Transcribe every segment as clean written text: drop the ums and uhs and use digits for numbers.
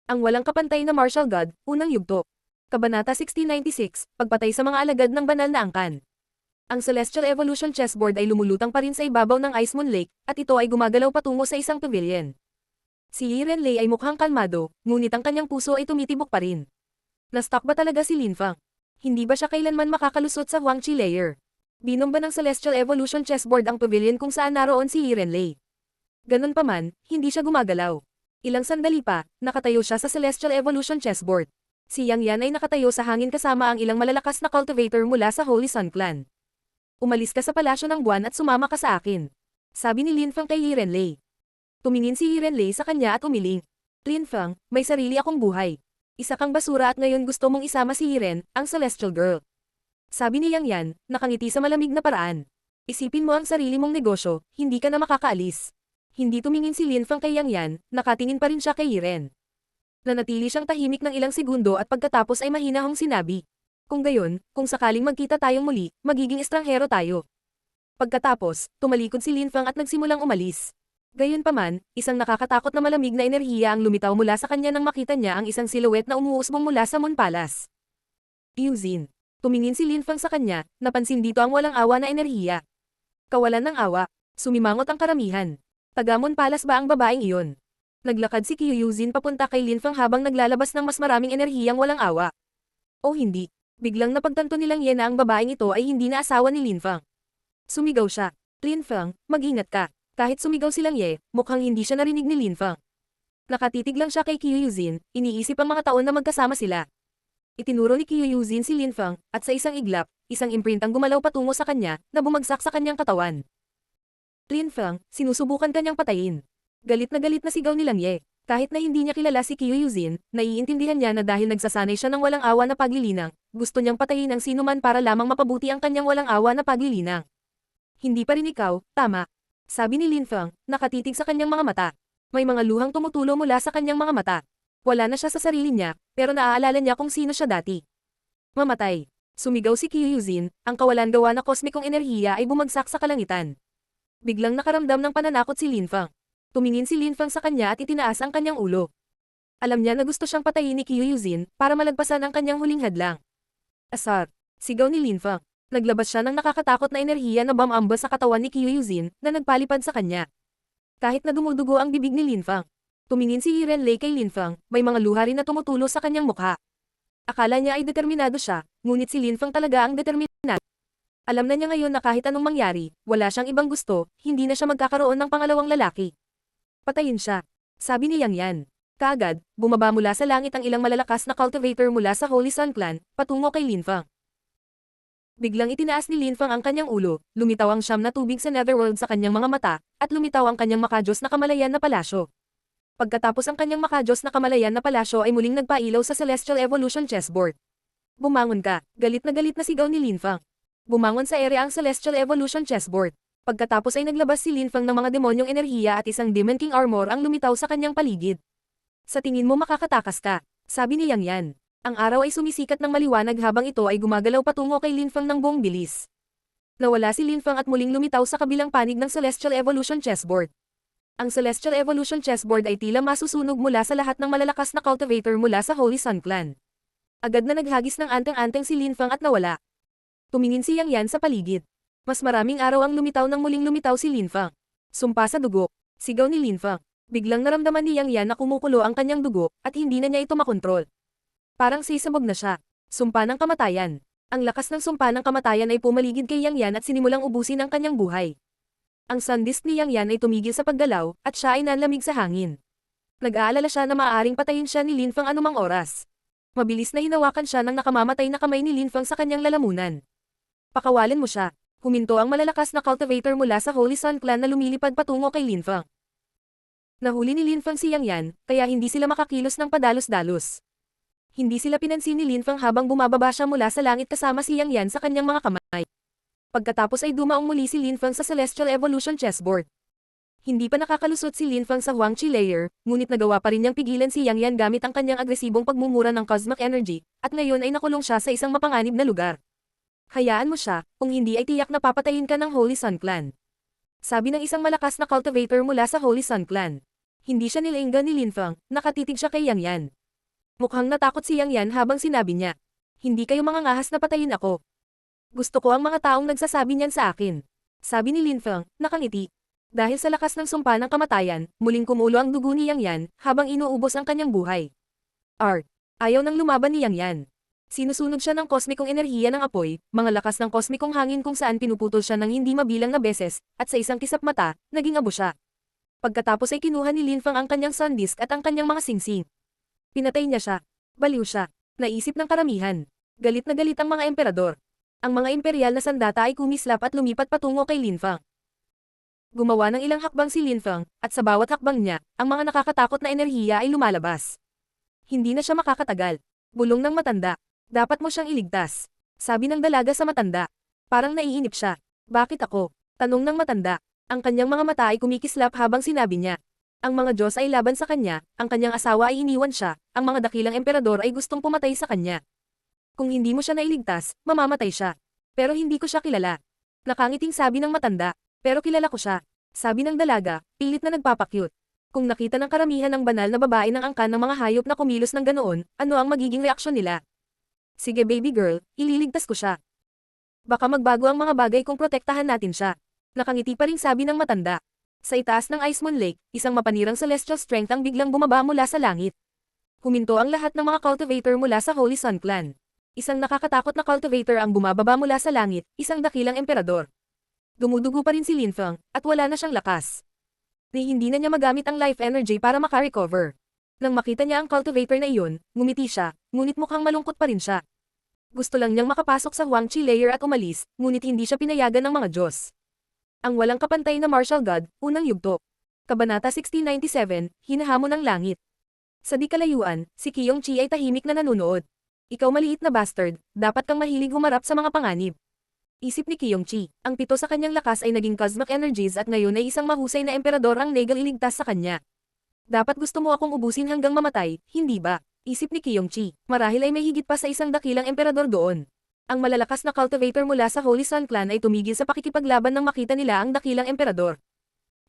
Ang walang kapantay na martial god, unang yugto. Kabanata 1696, pagpatay sa mga alagad ng banal na angkan. Ang Celestial Evolution chessboard ay lumulutang pa rin sa ibabaw ng Ice Moon Lake, at ito ay gumagalaw patungo sa isang pavilion. Si Yi Renlei ay mukhang kalmado, ngunit ang kanyang puso ay tumitibok pa rin. Na-stuck ba talaga si Lin Fang? Hindi ba siya kailanman makakalusot sa Huangqi Layer? Binomba ng Celestial Evolution chessboard ang pavilion kung saan naroon si Yi Renlei. Ganun pa man, hindi siya gumagalaw. Ilang sandali pa, nakatayo siya sa Celestial Evolution chessboard. Si Yang Yan ay nakatayo sa hangin kasama ang ilang malalakas na cultivator mula sa Holy Sun Clan. Umalis ka sa palasyo ng buwan at sumama ka sa akin. Sabi ni Lin Fang kay Yi Renlei. Tumingin si Yi Renlei sa kanya at umiling. Lin Fang, may sarili akong buhay. Isa kang basura at ngayon gusto mong isama si Yi Ren, ang Celestial Girl. Sabi ni Yang Yan, nakangiti sa malamig na paraan. Isipin mo ang sarili mong negosyo, hindi ka na makakaalis. Hindi tumingin si Lin Fang kay Yang Yan, nakatingin pa rin siya kay Yi Ren. Nanatili siyang tahimik ng ilang segundo at pagkatapos ay mahinahong sinabi. Kung gayon, kung sakaling magkita tayong muli, magiging estranghero tayo. Pagkatapos, tumalikod si Lin Fang at nagsimulang umalis. Gayunpaman, isang nakakatakot na malamig na enerhiya ang lumitaw mula sa kanya nang makita niya ang isang silhouette na umuusbong mula sa Moon Palace. Yuzin. Tumingin si Lin Fang sa kanya, napansin dito ang walang awa na enerhiya. Kawalan ng awa. Sumimangot ang karamihan. Taga-Moon Palace ba ang babaeng iyon? Naglakad si Qiu Yuzin papunta kay Lin Fang habang naglalabas ng mas maraming enerhiyang walang awa. O hindi. Biglang napagtanto nilang Ye na ang babaeng ito ay hindi na asawa ni Lin Fang. Sumigaw siya. Lin Fang, mag-ingat ka. Kahit sumigaw silang Ye, mukhang hindi siya narinig ni Lin Fang. Nakatitig lang siya kay Qiu Yuzin, iniisip ang mga taon na magkasama sila. Itinuro ni Qiu Yuzin si Lin Fang, at sa isang iglap, isang imprintang gumalaw patungo sa kanya, na bumagsak sa kanyang katawan. Lin Fang, sinusubukan kanyang patayin. Galit na sigaw ni Lang Ye. Kahit na hindi niya kilala si Qiu Yuzin, naiintindihan niya na dahil nagsasanay siya ng walang awa na paglilinang, gusto niyang patayin ang sinuman para lamang mapabuti ang kanyang walang awa na paglilinang. Hindi pa rin ikaw, tama. Sabi ni Lin Fang, nakatitig sa kanyang mga mata. May mga luhang tumutulo mula sa kanyang mga mata. Wala na siya sa sarili niya, pero naaalala niya kung sino siya dati. Mamatay. Sumigaw si Qiu Yuzin, ang kawalan-gawa na kosmikong enerhiya ay bumagsak sa kalangitan. Biglang nakaramdam ng pananakot si Lin Fang. Tumingin si Lin Fang sa kanya at itinaas ang kanyang ulo. Alam niya na gusto siyang patayin ni Qiu Yuzin para malagpasan ang kanyang huling hadlang. Asar. Sigaw ni Lin Fang. Naglabas siya ng nakakatakot na enerhiya na bumamba sa katawan ni Qiu Yuzin na nagpalipad sa kanya. Kahit na dumudugo ang bibig ni Lin Fang. Tumingin si Yi Renlei kay Lin Fang, may mga luha rin na tumutulo sa kanyang mukha. Akala niya ay determinado siya, ngunit si Lin Fang talaga ang determinado. Alam na niya ngayon na kahit anong mangyari, wala siyang ibang gusto, hindi na siya magkakaroon ng pangalawang lalaki. Patayin siya. Sabi ni Yang Yan. Kaagad, bumaba mula sa langit ang ilang malalakas na cultivator mula sa Holy Sun Clan, patungo kay Lin Fang. Biglang itinaas ni Lin Fang ang kanyang ulo, lumitaw ang siyam na tubig sa Netherworld sa kanyang mga mata, at lumitaw ang kanyang makajos na kamalayan na palasyo. Pagkatapos ang kanyang makajos na kamalayan na palasyo ay muling nagpailaw sa Celestial Evolution chessboard. Bumangon ka, galit na sigaw ni Lin Fang. Bumangon sa ere ang Celestial Evolution chessboard. Pagkatapos ay naglabas si Lin Fang ng mga demonyong enerhiya at isang Demon King Armor ang lumitaw sa kanyang paligid. Sa tingin mo makakatakas ka, sabi ni Yang Yan. Ang araw ay sumisikat ng maliwanag habang ito ay gumagalaw patungo kay Lin Fang ng buong bilis. Nawala si Lin Fang at muling lumitaw sa kabilang panig ng Celestial Evolution chessboard. Ang Celestial Evolution chessboard ay tila masusunog mula sa lahat ng malalakas na cultivator mula sa Holy Sun Clan. Agad na naghagis ng anteng-anteng si Lin Fang at nawala. Tumingin si Yang Yan sa paligid. Mas maraming araw ang lumitaw nang muling lumitaw si Lin Fang. Sumpa sa dugo. Sigaw ni Lin Fang. Biglang naramdaman ni Yang Yan na kumukulo ang kanyang dugo at hindi na niya ito makontrol. Parang sisabog na siya. Sumpa ng kamatayan. Ang lakas ng sumpa ng kamatayan ay pumaligid kay Yang Yan at sinimulang ubusin ang kanyang buhay. Ang sun disk ni Yang Yan ay tumigil sa paggalaw at siya ay nanlamig sa hangin. Nag-aalala siya na maaaring patayin siya ni Lin Fang anumang oras. Mabilis na hinawakan siya ng nakamamatay na kamay ni Lin Fang sa kanyang lalamunan. Pakawalan mo siya. Huminto ang malalakas na cultivator mula sa Holy Sun Clan na lumilipad patungo kay Lin Fang. Nahuli ni Lin Fang si Yang Yan, kaya hindi sila makakilos ng padalos-dalos. Hindi sila pinansin ni Lin Fang habang bumababa siya mula sa langit kasama si Yang Yan sa kanyang mga kamay. Pagkatapos ay dumaong muli si Lin Fang sa Celestial Evolution chessboard. Hindi pa nakakalusot si Lin Fang sa Huangqi Layer, ngunit nagawa pa rin niyang pigilan si Yang Yan gamit ang kanyang agresibong pagmumura ng cosmic energy, at ngayon ay nakulong siya sa isang mapanganib na lugar. Hayaan mo siya, kung hindi ay tiyak na papatayin ka ng Holy Sun Clan. Sabi ng isang malakas na cultivator mula sa Holy Sun Clan. Hindi siya nilainggan ni Linfang, nakatitig siya kay Yang Yan. Mukhang natakot si Yang Yan habang sinabi niya. Hindi kayo mga ngahas na patayin ako. Gusto ko ang mga taong nagsasabi niyan sa akin. Sabi ni Linfang, nakangiti. Dahil sa lakas ng sumpa ng kamatayan, muling kumulo ang dugo ni Yang Yan habang inuubos ang kanyang buhay. Ayaw nang lumaban ni Yang Yan. Sinusunog siya ng kosmikong enerhiya ng apoy, mga lakas ng kosmikong hangin kung saan pinuputol siya ng hindi mabilang na beses, at sa isang kisap mata, naging abo siya. Pagkatapos ay kinuha ni Linfang ang kanyang sun disk at ang kanyang mga singsing. Pinatay niya siya. Baliw siya. Naisip ng karamihan. Galit na galit ang mga emperador. Ang mga imperial na sandata ay kumislap at lumipat patungo kay Linfang. Gumawa ng ilang hakbang si Linfang, at sa bawat hakbang niya, ang mga nakakatakot na enerhiya ay lumalabas. Hindi na siya makakatagal. Bulong ng matanda. Dapat mo siyang iligtas. Sabi ng dalaga sa matanda. Parang naiinip siya. Bakit ako? Tanong ng matanda. Ang kanyang mga mata ay kumikislap habang sinabi niya. Ang mga Diyos ay laban sa kanya, ang kanyang asawa ay iniwan siya, ang mga dakilang emperador ay gustong pumatay sa kanya. Kung hindi mo siya nailigtas, mamamatay siya. Pero hindi ko siya kilala. Nakangiting sabi ng matanda. Pero kilala ko siya. Sabi ng dalaga, pilit na nagpapakyut. Kung nakita ng karamihan ng banal na babae ng angkan ng mga hayop na kumilos ng ganoon, ano ang magiging reaksyon nila? Sige baby girl, ililigtas ko siya. Baka magbago ang mga bagay kung protektahan natin siya. Nakangiti pa ring sabi ng matanda. Sa itaas ng Ice Moon Lake, isang mapanirang celestial strength ang biglang bumaba mula sa langit. Huminto ang lahat ng mga cultivator mula sa Holy Sun Clan. Isang nakakatakot na cultivator ang bumababa mula sa langit, isang dakilang emperador. Dumudugo pa rin si Linfang, at wala na siyang lakas. Hindi na niya magamit ang life energy para makarecover. Nang makita niya ang cultivator na iyon, ngumiti siya, ngunit mukhang malungkot pa rin siya. Gusto lang niyang makapasok sa Huangqi layer at umalis, ngunit hindi siya pinayagan ng mga Diyos. Ang walang kapantay na martial god, unang yugto. Kabanata 1697, hinahamon ng langit. Sa di kalayuan, si Qiyongqi ay tahimik na nanunood. Ikaw maliit na bastard, dapat kang mahilig humarap sa mga panganib. Isip ni Qiyongqi, ang 7 sa kanyang lakas ay naging cosmic energies at ngayon ay isang mahusay na emperador ang legal iligtas sa kanya. Dapat gusto mo akong ubusin hanggang mamatay, hindi ba? Isip ni Qiyongqi, marahil ay may higit pa sa isang dakilang emperador doon. Ang malalakas na cultivator mula sa Holy Sun Clan ay tumigil sa pakikipaglaban nang makita nila ang dakilang emperador.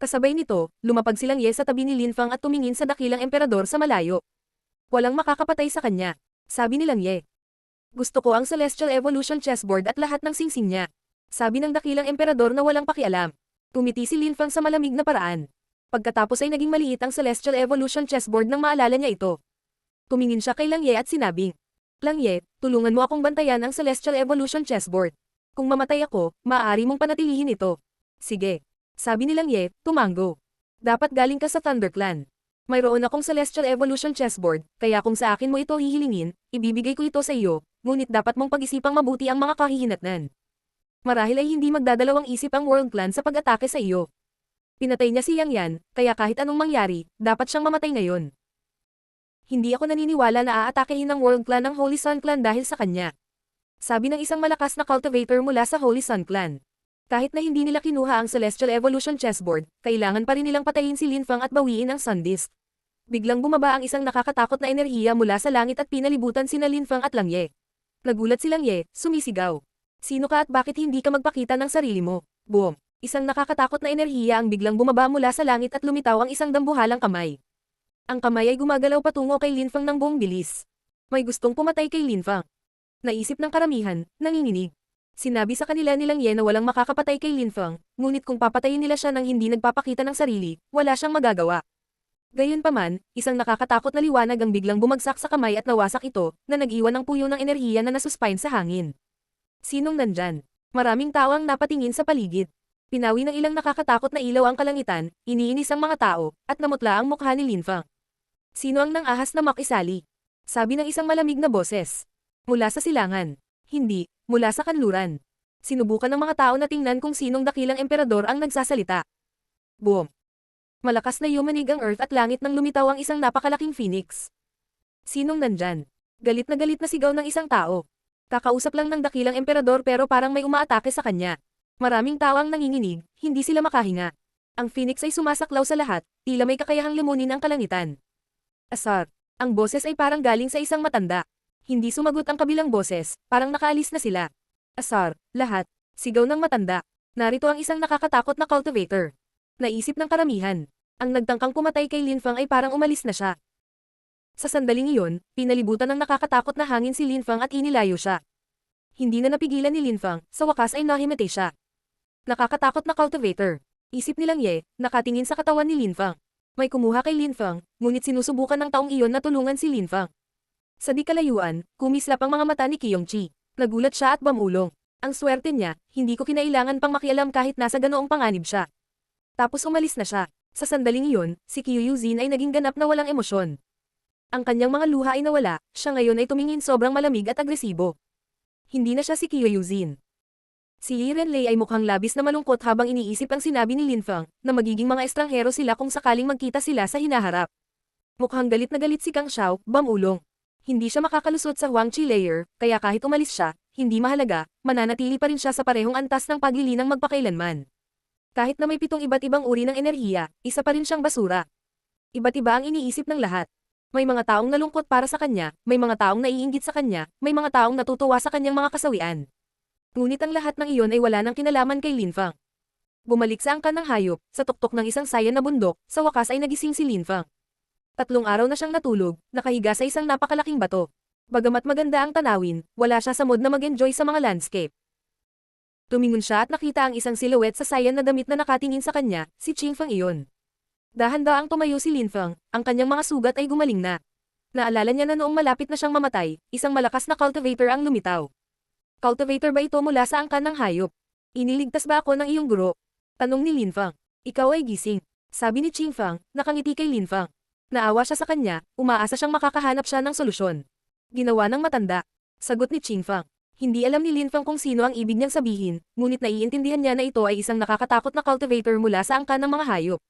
Kasabay nito, lumapag silang Ye sa tabi ni Linfang at tumingin sa dakilang emperador sa malayo. Walang makakapatay sa kanya, sabi nilang Ye. Gusto ko ang Celestial Evolution chessboard at lahat ng singsing niya. Sabi ng dakilang emperador na walang pakialam. Tumiti si Linfang sa malamig na paraan. Pagkatapos ay naging maliit ang Celestial Evolution chessboard nang maalala niya ito. Tumingin siya kay Lang Ye at sinabing, Lang Ye, tulungan mo akong bantayan ang Celestial Evolution chessboard. Kung mamatay ako, maaari mong panatilihin ito. Sige. Sabi ni Lang Ye, tumango. Dapat galing ka sa Thunder Clan. Mayroon akong Celestial Evolution chessboard, kaya kung sa akin mo ito hihilingin, ibibigay ko ito sa iyo, ngunit dapat mong pag-isipang mabuti ang mga kahihinatnan. Marahil ay hindi magdadalawang isip ang World Clan sa pag-atake sa iyo. Pinatay niya si Yang Yan, kaya kahit anong mangyari, dapat siyang mamatay ngayon. Hindi ako naniniwala na aatakehin ng World Clan ang Holy Sun Clan dahil sa kanya. Sabi ng isang malakas na cultivator mula sa Holy Sun Clan. Kahit na hindi nila kinuha ang Celestial Evolution chessboard, kailangan pa rin nilang patayin si Linfang at bawiin ang Sun Disk. Biglang bumaba ang isang nakakatakot na enerhiya mula sa langit at pinalibutan sina Linfang at Lang Ye. Nagulat si Lang Ye, sumisigaw. Sino ka at bakit hindi ka magpakita ng sarili mo? Boom! Isang nakakatakot na enerhiya ang biglang bumaba mula sa langit at lumitaw ang isang dambuhalang kamay. Ang kamay ay gumagalaw patungo kay Linfang ng buong bilis. May gustong pumatay kay Linfang. Naisip ng karamihan, nanginginig. Sinabi sa kanila nilang Ye na walang makakapatay kay Linfang, ngunit kung papatayin nila siya nang hindi nagpapakita ng sarili, wala siyang magagawa. Gayunpaman, isang nakakatakot na liwanag ang biglang bumagsak sa kamay at nawasak ito, na nag-iwan ng puyo ng enerhiya na nasuspine sa hangin. Sinong nandyan? Maraming tao ang napatingin sa paligid. Pinawi ng ilang nakakatakot na ilaw ang kalangitan, iniinis ang mga tao, at namutla ang mukha ni Linfang. Sino ang nang-ahas na makisali? Sabi ng isang malamig na boses. Mula sa silangan. Hindi, mula sa kanluran. Sinubukan ng mga tao na tingnan kung sinong dakilang emperador ang nagsasalita. Boom! Malakas na yumanig ang earth at langit nang lumitaw ang isang napakalaking phoenix. Sinong nandyan? Galit na sigaw ng isang tao. Kakausap lang ng dakilang emperador pero parang may umaatake sa kanya. Maraming tao ang nanginginig, hindi sila makahinga. Ang phoenix ay sumasaklaw sa lahat, tila may kakayahang limunin ang kalangitan. Asar. Ang boses ay parang galing sa isang matanda. Hindi sumagot ang kabilang boses, parang nakaalis na sila. Asar. Lahat. Sigaw ng matanda. Narito ang isang nakakatakot na cultivator. Naisip ng karamihan. Ang nagtangkang pumatay kay Lin Fang ay parang umalis na siya. Sa sandaling iyon, pinalibutan ng nakakatakot na hangin si Lin Fang at inilayo siya. Hindi na napigilan ni Lin Fang, sa wakas ay nahimatay siya. Nakakatakot na cultivator. Isip nilang Ye, nakatingin sa katawan ni Lin Fang. May kumuha kay Lin Fang, ngunit sinusubukan ng taong iyon na tulungan si Lin Fang. Sa di kalayuan, kumislap ang mga mata ni Kyung-chi. Nagulat siya at bumulong. Ang swerte niya, hindi ko kinailangan pang makialam kahit nasa ganoong panganib siya. Tapos umalis na siya. Sa sandaling iyon, si Kyu Yuzin ay naging ganap na walang emosyon. Ang kanyang mga luha ay nawala, siya ngayon ay tumingin sobrang malamig at agresibo. Hindi na siya si Kyu Yuzin. Si Yi Renlei ay mukhang labis na malungkot habang iniisip ang sinabi ni Lin Fang, na magiging mga estranghero sila kung sakaling magkita sila sa hinaharap. Mukhang galit na galit si Kang Xiao, bumulong. Hindi siya makakalusot sa Huangqi layer, kaya kahit umalis siya, hindi mahalaga, mananatili pa rin siya sa parehong antas ng paglilinang magpakailanman. Kahit na may 7 iba't ibang uri ng enerhiya, isa pa rin siyang basura. Iba't iba ang iniisip ng lahat. May mga taong nalungkot para sa kanya, may mga taong naiinggit sa kanya, may mga taong natutuwa sa kanyang mga kasawian. Ngunit ang lahat ng iyon ay wala nang kinalaman kay Lin Fang. Bumalik sa angkan ng hayop, sa tuktok ng isang sayan na bundok, sa wakas ay nagising si Lin Fang. 3 araw na siyang natulog, nakahiga sa isang napakalaking bato. Bagamat maganda ang tanawin, wala siya sa mood na mag-enjoy sa mga landscape. Tumingon siya at nakita ang isang silhouette sa sayan na damit na nakatingin sa kanya, si Qing Fang iyon. Dahan-daang tumayo si Lin Fang, ang kanyang mga sugat ay gumaling na. Naalala niya na noong malapit na siyang mamatay, isang malakas na cultivator ang lumitaw. Cultivator ba ito mula sa angkan ng hayop? Iniligtas ba ako ng iyong guro? Tanong ni Lin Fang. Ikaw ay gising. Sabi ni Qing Fang, nakangiti kay Lin Fang. Naawa siya sa kanya, umaasa siyang makakahanap siya ng solusyon. Ginawa ng matanda. Sagot ni Qing Fang. Hindi alam ni Lin Fang kung sino ang ibig niyang sabihin, ngunit naiintindihan niya na ito ay isang nakakatakot na cultivator mula sa angkan ng mga hayop.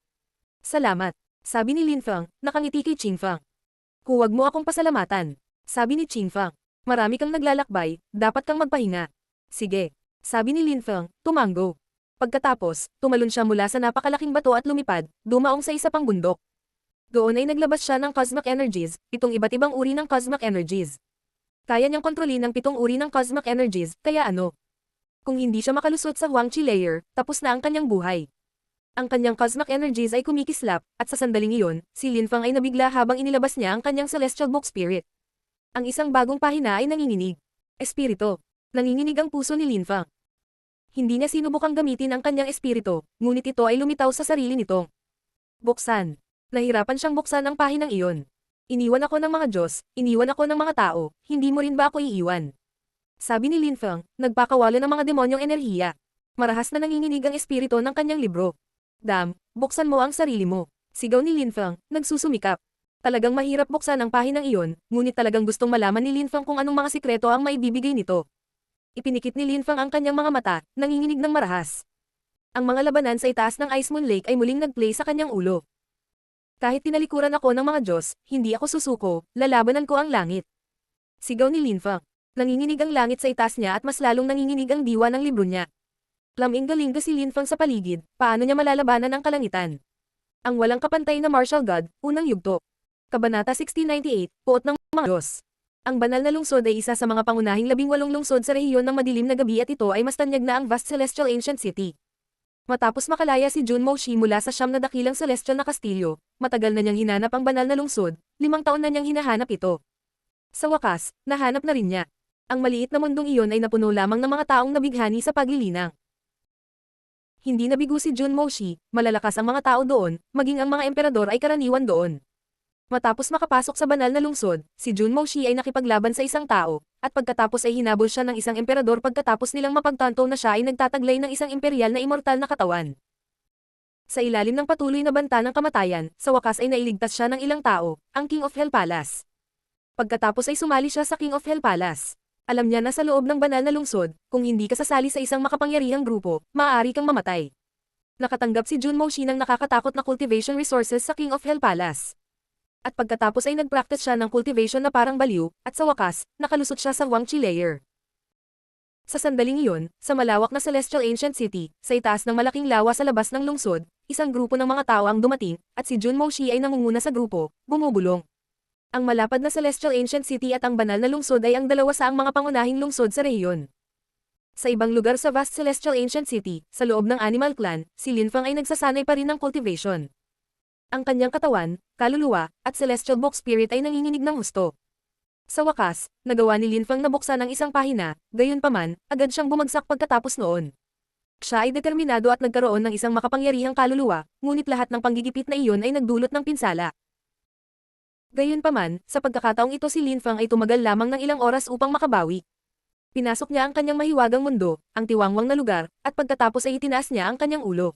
Salamat. Sabi ni Lin Fang, nakangiti kay Qing Fang. Huwag mo akong pasalamatan. Sabi ni Qing Fang. Marami kang naglalakbay, dapat kang magpahinga. Sige. Sabi ni Lin Fang, tumango. Pagkatapos, tumalon siya mula sa napakalaking bato at lumipad, dumaong sa isa pang bundok. Doon ay naglabas siya ng cosmic energies, 7 iba't ibang uri ng cosmic energies. Kaya niyang kontrolin ang 7 uri ng cosmic energies, kaya ano? Kung hindi siya makalusot sa Huangqi layer, tapos na ang kanyang buhay. Ang kanyang cosmic energies ay kumikislap, at sa sandaling iyon, si Lin Fang ay nabigla habang inilabas niya ang kanyang celestial book spirit. Ang isang bagong pahina ay nanginginig. Espiritu. Nanginginig ang puso ni Lin Fang. Hindi niya sinubukang gamitin ang kanyang espiritu, ngunit ito ay lumitaw sa sarili nitong. Buksan. Nahirapan siyang buksan ang pahinang iyon. Iniwan ako ng mga Diyos, iniwan ako ng mga tao, hindi mo rin ba ako iiwan? Sabi ni Lin Fang, nagpakawala ng mga demonyong enerhiya. Marahas na nanginginig ang espiritu ng kanyang libro. Dam, buksan mo ang sarili mo. Sigaw ni Lin Fang, nagsusumikap. Talagang mahirap buksan ang pahinang iyon, ngunit talagang gustong malaman ni Lin Fang kung anong mga sikreto ang maibibigay nito. Ipinikit ni Lin Fang ang kanyang mga mata, nanginginig ng marahas. Ang mga labanan sa itaas ng Ice Moon Lake ay muling nagplay sa kanyang ulo. Kahit tinalikuran ako ng mga Diyos, hindi ako susuko, lalabanan ko ang langit. Sigaw ni Lin Fang. Nanginginig ang langit sa itaas niya at mas lalong nanginginig ang diwa ng libro niya. Laming-galing si Lin Fang sa paligid, paano niya malalabanan ang kalangitan? Ang walang kapantay na martial god, unang yugto. Kabanata 1698, Puot ng mga Diyos. Ang banal na lungsod ay isa sa mga pangunahing 18 lungsod sa rehiyon ng madilim na gabi at ito ay mas tanyag na ang vast celestial ancient city. Matapos makalaya si Jun Moshi mula sa siyam na dakilang celestial na kastilyo, matagal na niyang hinanap ang banal na lungsod, 5 taon na niyang hinahanap ito. Sa wakas, nahanap na rin niya. Ang maliit na mundong iyon ay napuno lamang ng mga taong nabighani sa paglilinang. Hindi nabigo si Jun Moshi, malalakas ang mga tao doon, maging ang mga emperador ay karaniwan doon. Matapos makapasok sa banal na lungsod, si Jun Moshi ay nakipaglaban sa isang tao, at pagkatapos ay hinabol siya ng isang emperador pagkatapos nilang mapagtanto na siya ay nagtataglay ng isang imperial na immortal na katawan. Sa ilalim ng patuloy na banta ng kamatayan, sa wakas ay nailigtas siya ng ilang tao, ang King of Hell Palace. Pagkatapos ay sumali siya sa King of Hell Palace. Alam niya na sa loob ng banal na lungsod, kung hindi ka sasali sa isang makapangyarihang grupo, maaari kang mamatay. Nakatanggap si Jun Moshi ng nakakatakot na cultivation resources sa King of Hell Palace. At pagkatapos ay nag-practice siya ng cultivation na parang baliw, at sa wakas, nakalusot siya sa Huangqi layer. Sa sandaling iyon, sa malawak na Celestial Ancient City, sa itaas ng malaking lawa sa labas ng lungsod, isang grupo ng mga tao ang dumating, at si Jun Moshi ay nangunguna sa grupo, bumubulong. Ang malapad na Celestial Ancient City at ang banal na lungsod ay ang dalawa sa ang mga pangunahing lungsod sa rehiyon. Sa ibang lugar sa vast Celestial Ancient City, sa loob ng Animal Clan, si Lin Fang ay nagsasanay pa rin ng cultivation. Ang kanyang katawan, kaluluwa, at celestial book spirit ay nanginginig ng husto. Sa wakas, nagawa ni Linfang na buksan ang isang pahina, gayunpaman, agad siyang bumagsak pagkatapos noon. Siya ay determinado at nagkaroon ng isang makapangyarihang kaluluwa, ngunit lahat ng panggigipit na iyon ay nagdulot ng pinsala. Gayunpaman, sa pagkakataong ito si Linfang ay tumagal lamang ng ilang oras upang makabawi. Pinasok niya ang kanyang mahiwagang mundo, ang tiwangwang na lugar, at pagkatapos ay itinaas niya ang kanyang ulo.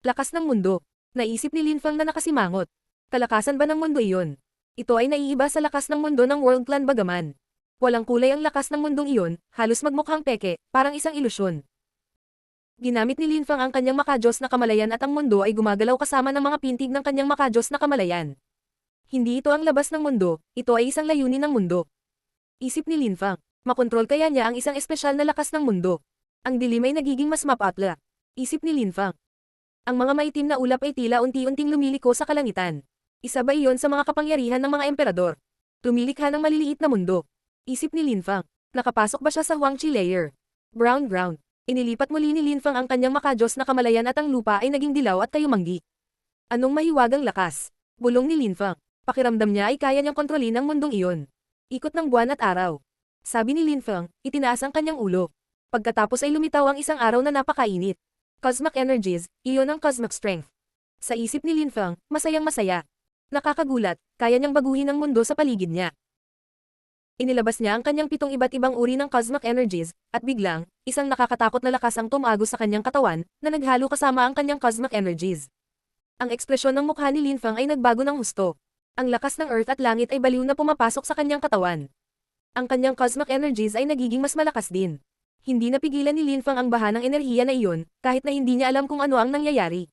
Lakas ng mundo. Naisip ni Linfang na nakasimangot. Kalakasan ba ng mundo iyon? Ito ay naiiba sa lakas ng mundo ng World Clan bagaman. Walang kulay ang lakas ng mundong iyon, halos magmukhang peke, parang isang ilusyon. Ginamit ni Linfang ang kanyang makajos na kamalayan at ang mundo ay gumagalaw kasama ng mga pintig ng kanyang makajos na kamalayan. Hindi ito ang labas ng mundo, ito ay isang layunin ng mundo. Isip ni Linfang, makontrol kaya niya ang isang espesyal na lakas ng mundo. Ang dilim ay nagiging mas mapatla. Isip ni Linfang. Ang mga maitim na ulap ay tila unti-unting lumiliko sa kalangitan. Isa ba iyon sa mga kapangyarihan ng mga emperador? Lumilikha ng maliliit na mundo. Isip ni Linfang. Nakapasok ba siya sa Huangqi layer? Brown ground. Inilipat muli ni Linfang ang kanyang makajos na kamalayan at ang lupa ay naging dilaw at kayumanggi. Anong mahiwagang lakas? Bulong ni Linfang. Pakiramdam niya ay kaya niyang kontrolin ang mundong iyon. Ikot ng buwan at araw. Sabi ni Linfang, itinaas ang kanyang ulo. Pagkatapos ay lumitaw ang isang araw na napakainit. Cosmic energies, iyon ang cosmic strength. Sa isip ni Linfang, masayang masaya. Nakakagulat, kaya niyang baguhin ang mundo sa paligid niya. Inilabas niya ang kanyang 7 iba't ibang uri ng cosmic energies, at biglang, isang nakakatakot na lakas ang tumagos sa kanyang katawan, na naghalo kasama ang kanyang cosmic energies. Ang ekspresyon ng mukha ni Linfang ay nagbago ng husto. Ang lakas ng earth at langit ay baliw na pumapasok sa kanyang katawan. Ang kanyang cosmic energies ay nagiging mas malakas din. Hindi napigilan ni Linfang ang baha ng enerhiya na iyon, kahit na hindi niya alam kung ano ang nangyayari.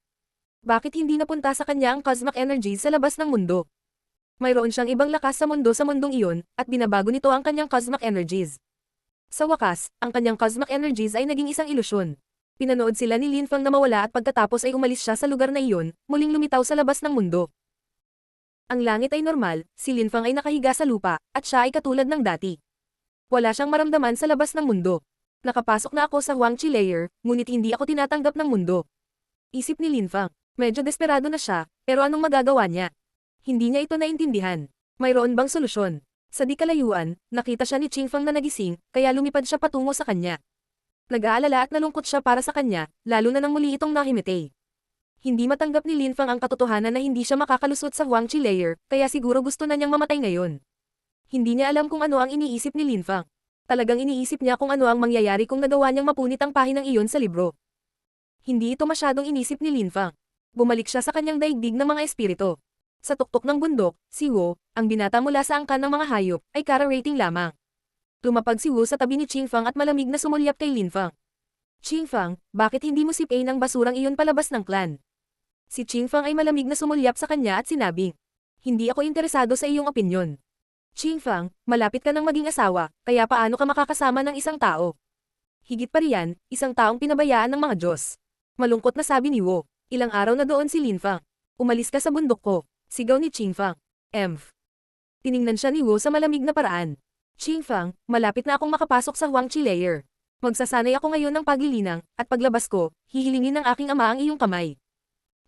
Bakit hindi napunta sa kanya ang cosmic energies sa labas ng mundo? Mayroon siyang ibang lakas sa mundong iyon, at binabago nito ang kanyang cosmic energies. Sa wakas, ang kanyang cosmic energies ay naging isang ilusyon. Pinanood sila ni Linfang na mawala at pagkatapos ay umalis siya sa lugar na iyon, muling lumitaw sa labas ng mundo. Ang langit ay normal, si Linfang ay nakahiga sa lupa, at siya ay katulad ng dati. Wala siyang maramdaman sa labas ng mundo. Nakapasok na ako sa Huangqi layer, ngunit hindi ako tinatanggap ng mundo. Isip ni Linfang. Medyo desperado na siya, pero anong magagawa niya? Hindi niya ito naintindihan. Mayroon bang solusyon? Sa di kalayuan, nakita siya ni Qingfang na nagising, kaya lumipad siya patungo sa kanya. Nag-aalala at nalungkot siya para sa kanya, lalo na nang muli itong nahimatay. Hindi matanggap ni Linfang ang katotohanan na hindi siya makakalusot sa Huangqi layer, kaya siguro gusto na niyang mamatay ngayon. Hindi niya alam kung ano ang iniisip ni Linfang. Talagang iniisip niya kung ano ang mangyayari kung nagawa niyang mapunit ang pahinang iyon sa libro. Hindi ito masyadong inisip ni Linfang. Bumalik siya sa kanyang daigdig ng mga espiritu. Sa tuktok ng bundok, si Wu, ang binata mula sa angkan ng mga hayop, ay kara-rating lamang. Lumapag si Wu sa tabi ni Qingfang at malamig na sumulyap kay Linfang. Qingfang, bakit hindi mo sipain ang basurang iyon palabas ng clan? Si Qingfang ay malamig na sumulyap sa kanya at sinabing, hindi ako interesado sa iyong opinyon. Qingfang, malapit ka ng maging asawa, kaya paano ka makakasama ng isang tao? Higit pa riyan, isang taong pinabayaan ng mga Diyos. Malungkot na sabi ni Wu. Ilang araw na doon si Linfang. Umalis ka sa bundok ko, sigaw ni Qingfang. Tiningnan siya ni Wu sa malamig na paraan. Qingfang, malapit na akong makapasok sa Huangqi layer. Magsasanay ako ngayon ng paglilinang, at paglabas ko, hihilingin ng aking ama ang iyong kamay.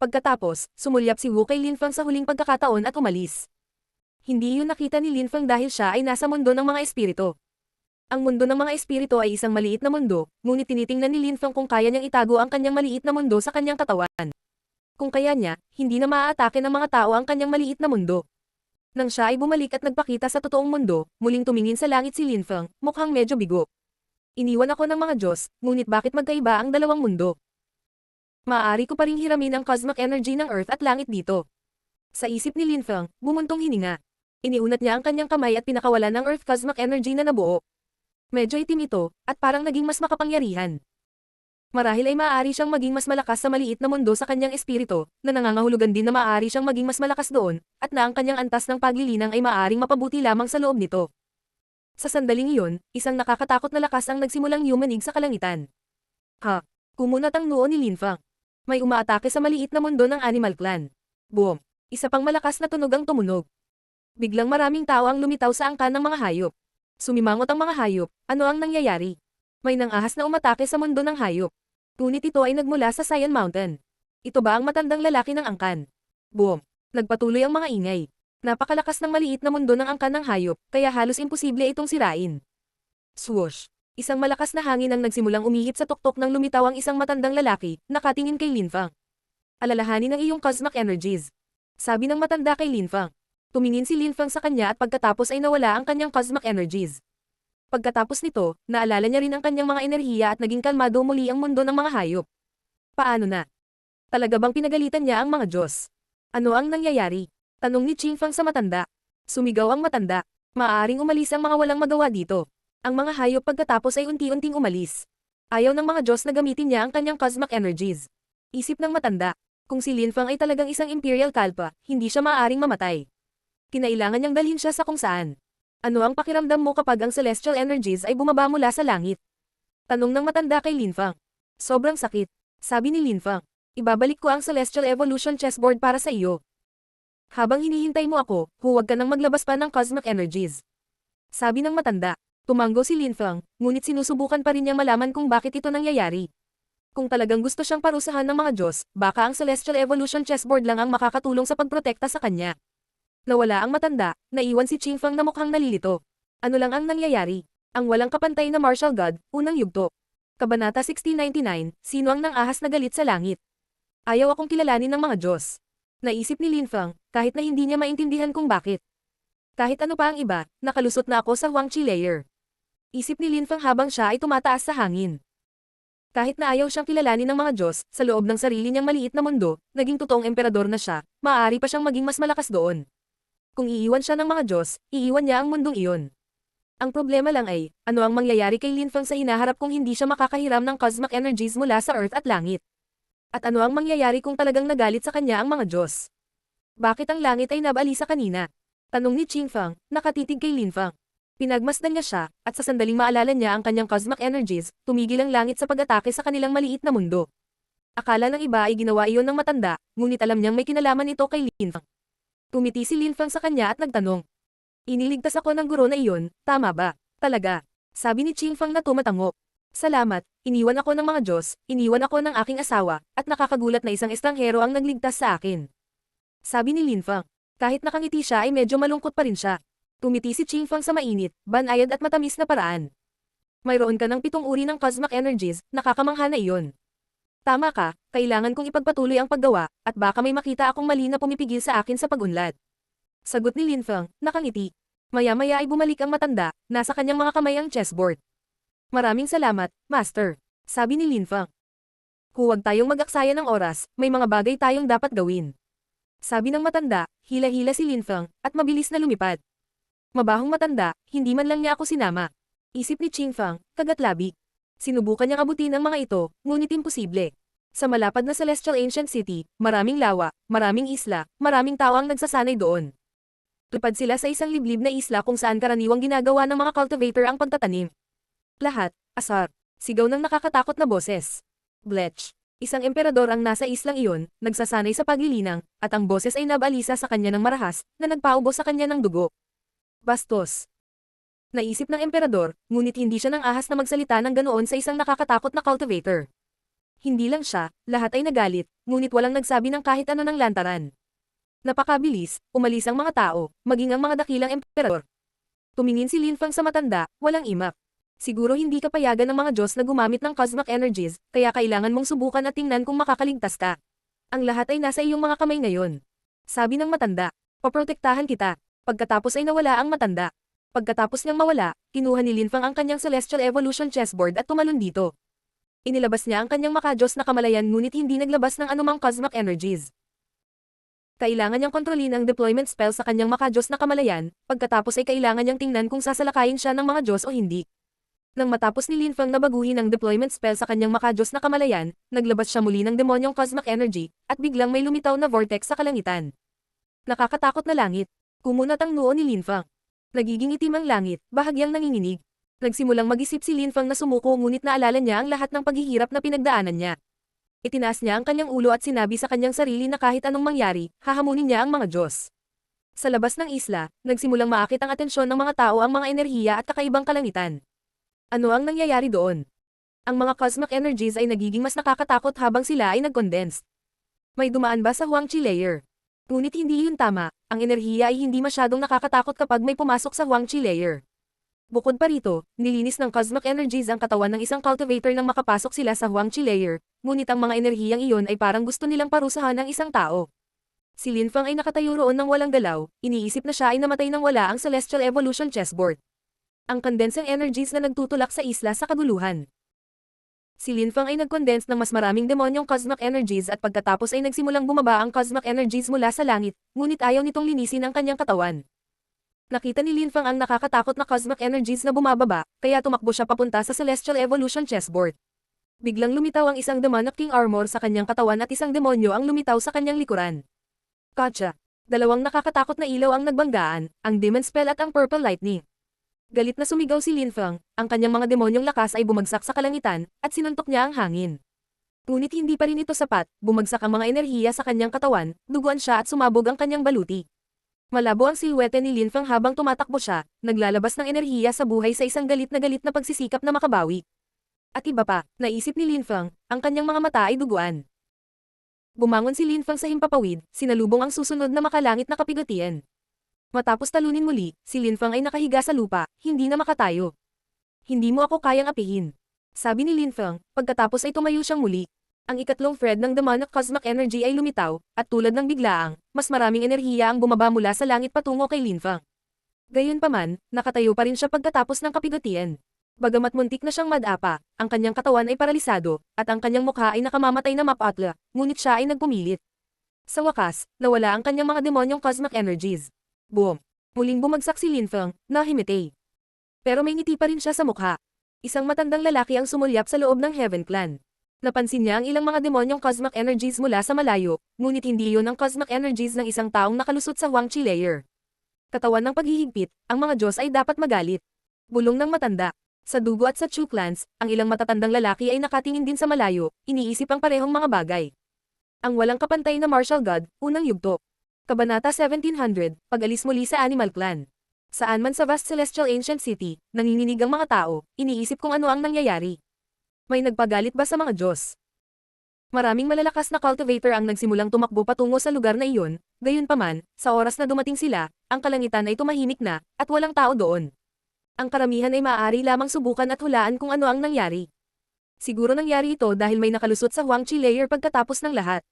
Pagkatapos, sumulyap si Wu kay Linfang sa huling pagkakataon at umalis. Hindi iyon nakita ni Linfang dahil siya ay nasa mundo ng mga espiritu. Ang mundo ng mga espiritu ay isang maliit na mundo, ngunit tinitingnan ni Linfang kung kaya niyang itago ang kanyang maliit na mundo sa kanyang katawan. Kung kaya niya, hindi na maaatake ng mga tao ang kanyang maliit na mundo. Nang siya ay bumalik at nagpakita sa totoong mundo, muling tumingin sa langit si Linfang, mukhang medyo bigo. Iniwan ako ng mga Diyos, ngunit bakit magkaiba ang dalawang mundo? Maaari ko pa ring hiramin ang cosmic energy ng earth at langit dito. Sa isip ni Linfang, bumuntong hininga. Iniunat niya ang kanyang kamay at pinakawalan ng earth cosmic energy na nabuo. Medyo itim ito, at parang naging mas makapangyarihan. Marahil ay maaari siyang maging mas malakas sa maliit na mundo sa kanyang espiritu, na nangangahulugan din na maaari siyang maging mas malakas doon, at na ang kanyang antas ng paglilinang ay maaaring mapabuti lamang sa loob nito. Sa sandaling iyon, isang nakakatakot na lakas ang nagsimulang yumanig sa kalangitan. Kumunat ang noo ni Linfang. May umaatake sa maliit na mundo ng Animal Clan. Boom! Isa pang malakas na tunog ang tumunog. Biglang maraming tao ang lumitaw sa angkan ng mga hayop. Sumimangot ang mga hayop, ano ang nangyayari? May nangahas na umatake sa mundo ng hayop. Ngunit ito ay nagmula sa Cyan Mountain. Ito ba ang matandang lalaki ng angkan? Boom! Nagpatuloy ang mga ingay. Napakalakas ng maliit na mundo ng angkan ng hayop, kaya halos imposible itong sirain. Swoosh! Isang malakas na hangin ang nagsimulang umihip sa tuktok nang lumitaw ang isang matandang lalaki, nakatingin kay Linfang. Alalahanin ang iyong cosmic energies. Sabi ng matanda kay Linfang. Tumingin si Linfang sa kanya at pagkatapos ay nawala ang kanyang cosmic energies. Pagkatapos nito, naalala niya rin ang kanyang mga enerhiya at naging kalmado muli ang mundo ng mga hayop. Paano na? Talaga bang pinagalitan niya ang mga Diyos? Ano ang nangyayari? Tanong ni Qingfang sa matanda. Sumigaw ang matanda. Maaaring umalis ang mga walang magawa dito. Ang mga hayop pagkatapos ay unti-unting umalis. Ayaw ng mga Diyos na gamitin niya ang kanyang cosmic energies. Isip ng matanda. Kung si Linfang ay talagang isang Imperial Kalpa, hindi siya maaaring mamatay. Kinailangan niyang dalhin siya sa kung saan. Ano ang pakiramdam mo kapag ang celestial energies ay bumaba mula sa langit? Tanong ng matanda kay Linfang. Sobrang sakit. Sabi ni Linfang. Ibabalik ko ang Celestial Evolution chessboard para sa iyo. Habang hinihintay mo ako, huwag ka nang maglabas pa ng cosmic energies. Sabi ng matanda. Tumanggo si Linfang, ngunit sinusubukan pa rin niyang malaman kung bakit ito nangyayari. Kung talagang gusto siyang parusahan ng mga Diyos, baka ang Celestial Evolution chessboard lang ang makakatulong sa pagprotekta sa kanya. Nawala ang matanda, naiwan si Qingfang na mukhang nalilito. Ano lang ang nangyayari? Ang walang kapantay na martial god, unang yugto. Kabanata 1699, sino ang nang-ahas na galit sa langit? Ayaw akong kilalanin ng mga Diyos. Naisip ni Linfang, kahit na hindi niya maintindihan kung bakit. Kahit ano pa ang iba, nakalusot na ako sa Huangqi layer. Isip ni Linfang habang siya ay tumataas sa hangin. Kahit na ayaw siyang kilalanin ng mga Diyos, sa loob ng sarili niyang maliit na mundo, naging totoong emperador na siya, maaari pa siyang maging mas malakas doon. Kung iiwan siya ng mga Diyos, iiwan niya ang mundong iyon. Ang problema lang ay, ano ang mangyayari kay Linfang sa hinaharap kung hindi siya makakahiram ng cosmic energies mula sa Earth at langit? At ano ang mangyayari kung talagang nagalit sa kanya ang mga Diyos? Bakit ang langit ay nabalisa kanina? Tanong ni Qingfang, nakatitig kay Linfang. Pinagmasdan niya siya, at sa sandaling maalala niya ang kanyang cosmic energies, tumigil ang langit sa pag-atake sa kanilang maliit na mundo. Akala ng iba ay ginawa iyon ng matanda, ngunit alam niyang may kinalaman ito kay Linfang. Tumiti si Linfang sa kanya at nagtanong. Iniligtas ako ng guro na iyon, tama ba? Talaga. Sabi ni Qingfang na tumatango. Salamat, iniwan ako ng mga Diyos, iniwan ako ng aking asawa, at nakakagulat na isang estranghero ang nagligtas sa akin. Sabi ni Linfang. Kahit nakangiti siya ay medyo malungkot pa rin siya. Tumiti si Qingfang sa mainit, banayad at matamis na paraan. Mayroon ka ng 7 uri ng cosmic energies, nakakamangha na iyon. Tama ka, kailangan kong ipagpatuloy ang paggawa, at baka may makita akong mali na pumipigil sa akin sa pag-unlad. Sagot ni Linfang, nakangiti. Maya-maya ay bumalik ang matanda, nasa kanyang mga kamay ang chessboard. Maraming salamat, Master. Sabi ni Linfang. Huwag tayong mag-aksaya ng oras, may mga bagay tayong dapat gawin. Sabi ng matanda, hila-hila si Linfang, at mabilis na lumipad. Mabahong matanda, hindi man lang niya ako sinama. Isip ni Qingfang, kagatlabi. Sinubukan niyang abutin ang mga ito, ngunit imposible. Sa malapad na Celestial Ancient City, maraming lawa, maraming isla, maraming tao ang nagsasanay doon. Tupad sila sa isang liblib na isla kung saan karaniwang ginagawa ng mga cultivator ang pagtatanim. Lahat, asar, sigaw ng nakakatakot na boses. Bletch. Isang emperador ang nasa islang iyon, nagsasanay sa paglilinang, at ang boses ay nabalisa sa kanya ng marahas, na nagpaubo sa kanya ng dugo. Bastos. Naisip ng emperador, ngunit hindi siya nang ahas na magsalita ng ganoon sa isang nakakatakot na cultivator. Hindi lang siya, lahat ay nagalit, ngunit walang nagsabi ng kahit ano ng lantaran. Napakabilis, umalis ang mga tao, maging ang mga dakilang emperador. Tumingin si Linfang sa matanda, walang imak. Siguro hindi ka payagan ng mga Diyos na gumamit ng cosmic energies, kaya kailangan mong subukan at tingnan kung makakaligtas ka. Ang lahat ay nasa iyong mga kamay ngayon. Sabi ng matanda, paprotektahan kita. Pagkatapos ay nawala ang matanda. Pagkatapos niyang mawala, kinuha ni Linfang ang kanyang Celestial Evolution chessboard at tumalon dito. Inilabas niya ang kanyang makajos na kamalayan ngunit hindi naglabas ng anumang cosmic energies. Kailangan niyang kontrolin ang deployment spell sa kanyang makajos na kamalayan, pagkatapos ay kailangan niyang tingnan kung sasalakayin siya ng mga Diyos o hindi. Nang matapos ni Linfang na baguhin ang deployment spell sa kanyang makajos na kamalayan, naglabas siya muli ng demonyong cosmic energy, at biglang may lumitaw na vortex sa kalangitan. Nakakatakot na langit. Kumunat ang noo ni Linfang. Nagiging itim ang langit, bahagyang nanginginig. Nagsimulang mag-isip si Linfang na sumuko ngunit naalala niya ang lahat ng paghihirap na pinagdaanan niya. Itinaas niya ang kanyang ulo at sinabi sa kanyang sarili na kahit anong mangyari, hahamunin niya ang mga Diyos. Sa labas ng isla, nagsimulang maakit ang atensyon ng mga tao ang mga enerhiya at kakaibang kalangitan. Ano ang nangyayari doon? Ang mga cosmic energies ay nagiging mas nakakatakot habang sila ay nag-condensed. May dumaan ba sa Huangqi layer? Ngunit hindi yun tama, ang enerhiya ay hindi masyadong nakakatakot kapag may pumasok sa Huangqi layer. Bukod pa rito, nilinis ng cosmic energies ang katawan ng isang cultivator nang makapasok sila sa Huangqi layer, ngunit ang mga enerhiyang iyon ay parang gusto nilang parusahan ng isang tao. Si Lin Fang ay nakatayo roon ng walang galaw, iniisip na siya ay namatay nang wala ang Celestial Evolution chessboard. Ang condensing energies na nagtutulak sa isla sa kaguluhan. Si Lin Fang ay nag-condense ng mas maraming demonyong cosmic energies at pagkatapos ay nagsimulang bumaba ang cosmic energies mula sa langit, ngunit ayaw nitong linisin ang kanyang katawan. Nakita ni Lin Fang ang nakakatakot na cosmic energies na bumababa, kaya tumakbo siya papunta sa Celestial Evolution chessboard. Biglang lumitaw ang isang demonic king armor sa kanyang katawan at isang demonyo ang lumitaw sa kanyang likuran. Gotcha! Dalawang nakakatakot na ilaw ang nagbanggaan, ang demon spell at ang purple lightning. Galit na sumigaw si Lin Fang, ang kanyang mga demonyong lakas ay bumagsak sa kalangitan, at sinuntok niya ang hangin. Ngunit hindi pa rin ito sapat, bumagsak ang mga enerhiya sa kanyang katawan, duguan siya at sumabog ang kanyang baluti. Malabo ang silhwete ni Lin Fang habang tumatakbo siya, naglalabas ng enerhiya sa buhay sa isang galit na pagsisikap na makabawi. At iba pa, naisip ni Lin Fang, ang kanyang mga mata ay duguan. Bumangon si Lin Fang sa himpapawid, sinalubong ang susunod na makalangit na kapigatian. Matapos talunin muli, si Lin Fang ay nakahiga sa lupa, hindi na makatayo. Hindi mo ako kayang apihin. Sabi ni Lin Fang, pagkatapos ay tumayo siyang muli. Ang ikatlong thread ng demonic cosmic energy ay lumitaw, at tulad ng biglaang, mas maraming enerhiya ang bumaba mula sa langit patungo kay Lin Fang. Gayunpaman, nakatayo pa rin siya pagkatapos ng kapigatian. Bagamat muntik na siyang madapa, ang kanyang katawan ay paralisado, at ang kanyang mukha ay nakamamatay na mapatla, ngunit siya ay nagpumilit. Sa wakas, nawala ang kanyang mga demonyong cosmic energies. Boom! Muling bumagsak si Lin Fang, na himitay. Pero may ngiti pa rin siya sa mukha. Isang matandang lalaki ang sumulyap sa loob ng Heaven Clan. Napansin niya ang ilang mga demonyong cosmic energies mula sa malayo, ngunit hindi iyon ang cosmic energies ng isang taong nakalusot sa Huangqi layer. Katawan ng paghihigpit, ang mga Diyos ay dapat magalit. Bulong ng matanda. Sa Dugo at sa Chu clans, ang ilang matatandang lalaki ay nakatingin din sa malayo, iniisip ang parehong mga bagay. Ang walang kapantay na martial god, unang yugto. Kabanata 1700, pag-alis muli sa Animal Clan. Saan man sa vast celestial ancient city, nanginginig ang mga tao, iniisip kung ano ang nangyayari. May nagpagalit ba sa mga Diyos? Maraming malalakas na cultivator ang nagsimulang tumakbo patungo sa lugar na iyon, gayunpaman, sa oras na dumating sila, ang kalangitan ay tumahimik na, at walang tao doon. Ang karamihan ay maaari lamang subukan at hulaan kung ano ang nangyari. Siguro nangyari ito dahil may nakalusot sa Huangqi layer pagkatapos ng lahat.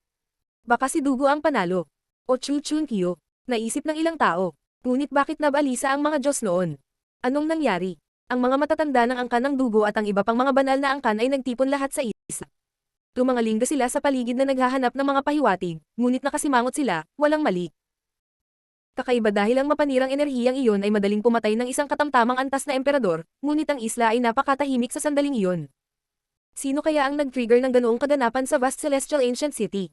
Baka si Dugo ang panalo. O Chu Chunkyo, naisip ng ilang tao. Ngunit bakit nabalisa ang mga Diyos noon? Anong nangyari? Ang mga matatanda ng angkan ng Dugo at ang iba pang mga banal na angkan ay nagtipon lahat sa isla. Tumangalingga sila sa paligid na naghahanap ng mga pahiwatig, ngunit nakasimangot sila, walang mali. Kakaiba dahil ang mapanirang enerhiyang iyon ay madaling pumatay ng isang katamtamang antas na emperador, ngunit ang isla ay napakatahimik sa sandaling iyon. Sino kaya ang nag-trigger ng ganoong kaganapan sa vast celestial ancient city?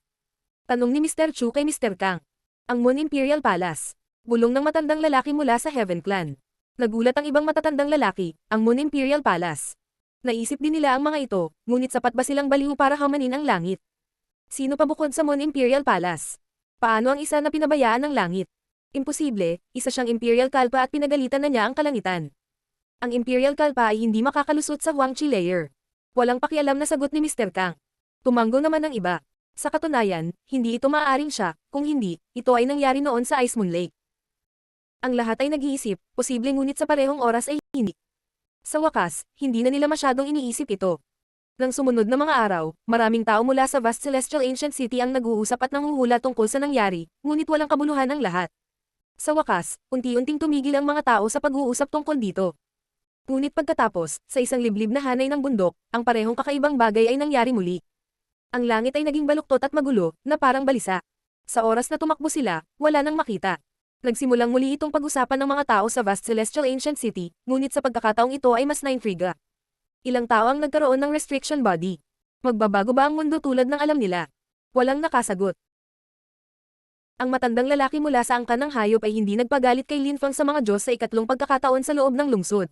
Tanong ni Mr. Chu kay Mr. Kang. Ang Moon Imperial Palace. Bulong ng matandang lalaki mula sa Heaven Clan. Nagulat ang ibang matatandang lalaki, ang Moon Imperial Palace. Naisip din nila ang mga ito, ngunit sapat ba silang baliw para hamanin ang langit? Sino pa bukod sa Moon Imperial Palace? Paano ang isa na pinabayaan ng langit? Imposible, isa siyang Imperial Kalpa at pinagalitan na niya ang kalangitan. Ang Imperial Kalpa ay hindi makakalusot sa Huangqi layer. Walang pakialam na sagot ni Mr. Kang. Tumango naman ang iba. Sa katunayan, hindi ito maaaring siya, kung hindi, ito ay nangyari noon sa Ice Moon Lake. Ang lahat ay nag-iisip, posible ngunit sa parehong oras ay hindi. Sa wakas, hindi na nila masyadong iniisip ito. Nang sumunod na mga araw, maraming tao mula sa vast celestial ancient city ang nag-uusap at nanghuhula tungkol sa nangyari, ngunit walang kabuluhan ang lahat. Sa wakas, unti-unting tumigil ang mga tao sa pag-uusap tungkol dito. Ngunit pagkatapos, sa isang liblib na hanay ng bundok, ang parehong kakaibang bagay ay nangyari muli. Ang langit ay naging baluktot at magulo, na parang balisa. Sa oras na tumakbo sila, wala nang makita. Nagsimulang muli itong pag-usapan ng mga tao sa vast celestial ancient city, ngunit sa pagkakataong ito ay mas naintriga. Ilang tao ang nagkaroon ng restriction body. Magbabago ba ang mundo tulad ng alam nila? Walang nakasagot. Ang matandang lalaki mula sa angkan ng hayop ay hindi nagpagalit kay Lin Fang sa mga Diyos sa ikatlong pagkakataon sa loob ng lungsod.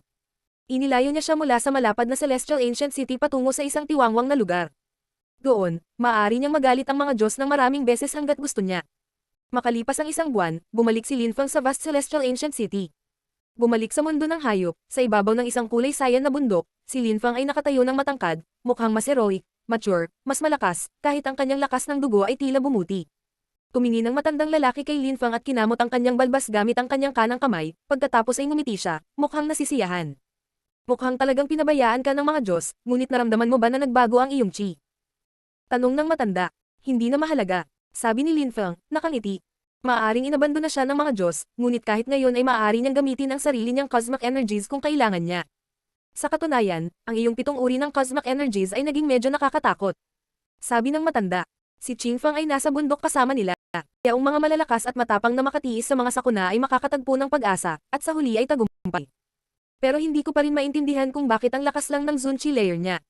Inilayo niya siya mula sa malapad na celestial ancient city patungo sa isang tiwangwang na lugar. Doon, maaari niyang magalit ang mga Diyos ng maraming beses hanggat gusto niya. Makalipas ang isang buwan, bumalik si Lin Fang sa vast celestial ancient city. Bumalik sa mundo ng hayop, sa ibabaw ng isang kulay sayan na bundok, si Lin Fang ay nakatayo ng matangkad, mukhang mas heroic, mature, mas malakas, kahit ang kanyang lakas ng dugo ay tila bumuti. Tumingin ang matandang lalaki kay Lin Fang at kinamot ang kanyang balbas gamit ang kanyang kanang kamay, pagkatapos ay ngumiti siya, mukhang nasisiyahan. Mukhang talagang pinabayaan ka ng mga Diyos, ngunit naramdaman mo ba na nagbago ang iyong chi? Tanong ng matanda. Hindi na mahalaga. Sabi ni Lin Fang, nakangiti. Maaaring inabando na siya ng mga Diyos, ngunit kahit ngayon ay maaari niyang gamitin ang sarili niyang cosmic energies kung kailangan niya. Sa katunayan, ang iyong 7 uri ng cosmic energies ay naging medyo nakakatakot. Sabi ng matanda. Si Qing Fang ay nasa bundok kasama nila. Kaya ang mga malalakas at matapang na makatiis sa mga sakuna ay makakatagpo ng pag-asa, at sa huli ay tagumpay. Pero hindi ko pa rin maintindihan kung bakit ang lakas lang ng Zun Chi layer niya.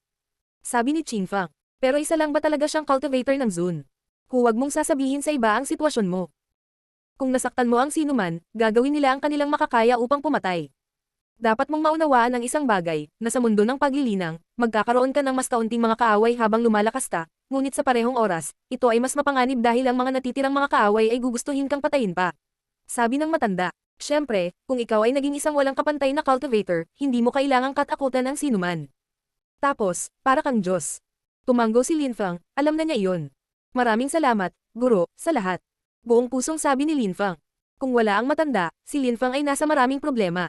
Sabi ni Qing Fang. Pero isa lang ba talaga siyang cultivator ng Zun? Huwag mong sasabihin sa iba ang sitwasyon mo. Kung nasaktan mo ang sinuman, gagawin nila ang kanilang makakaya upang pumatay. Dapat mong maunawaan ang isang bagay, na sa mundo ng paglilinang, magkakaroon ka ng mas kaunting mga kaaway habang lumalakas ka, ngunit sa parehong oras, ito ay mas mapanganib dahil ang mga natitirang mga kaaway ay gugustuhin kang patayin pa. Sabi ng matanda. Siyempre, kung ikaw ay naging isang walang kapantay na cultivator, hindi mo kailangang katakutan ang sinuman. Tapos, para kang Diyos. Tumanggo si Lin Fang, alam na niya iyon. Maraming salamat, guro, sa lahat. Buong pusong sabi ni Lin Fang. Kung wala ang matanda, si Lin Fang ay nasa maraming problema.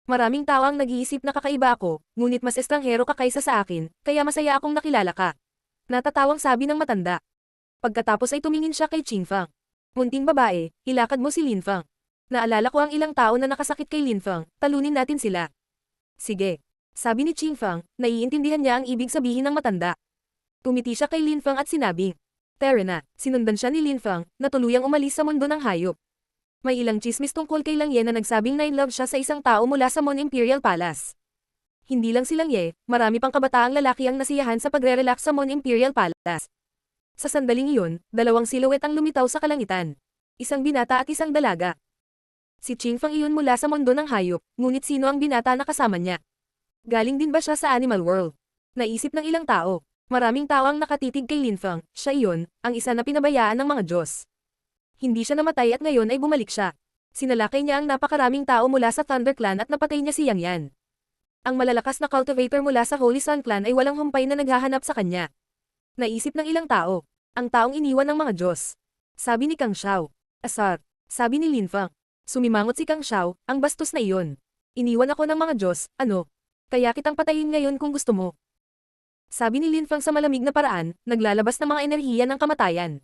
Maraming tao ang nag-iisip na kakaiba ako, ngunit mas estranghero ka kaysa sa akin, kaya masaya akong nakilala ka. Natatawang sabi ng matanda. Pagkatapos ay tumingin siya kay Qing Fang. Munting babae, ilakad mo si Lin Fang. Naalala ko ang ilang tao na nakasakit kay Lin Fang, talunin natin sila. Sige. Sabi ni Qing Fang, naiintindihan niya ang ibig sabihin ng matanda. Tumiti siya kay Lin Fang at sinabing, "Tara na." Sinundan siya ni Lin Fang, na tuluyang umalis sa mundo ng hayop. May ilang chismis tungkol kay Lang Ye na nagsabing na-in-love siya sa isang tao mula sa Mon Imperial Palace. Hindi lang si Lang Ye, marami pang kabataang lalaki ang nasiyahan sa pagre-relax sa Mon Imperial Palace. Sa sandaling iyon, 2 silhouette ang lumitaw sa kalangitan. Isang binata at isang dalaga. Si Qing Fang iyon mula sa mundo ng hayop, ngunit sino ang binata na kasama niya? Galing din ba siya sa Animal World? Naisip ng ilang tao. Maraming tao ang nakatitig kay Lin Fang, siya iyon, ang isa na pinabayaan ng mga Diyos. Hindi siya namatay at ngayon ay bumalik siya. Sinalakay niya ang napakaraming tao mula sa Thunder Clan at napatay niya si Yang Yan. Ang malalakas na cultivator mula sa Holy Sun Clan ay walang humpay na naghahanap sa kanya. Naisip ng ilang tao. Ang taong iniwan ng mga Diyos. Sabi ni Kang Xiao. Asar. Sabi ni Lin Fang. Sumimangot si Kang Xiao, ang bastos na iyon. Iniwan ako ng mga Diyos, ano? Kaya kitang patayin ngayon kung gusto mo. Sabi ni Lin Fang sa malamig na paraan, naglalabas ng mga enerhiya ng kamatayan.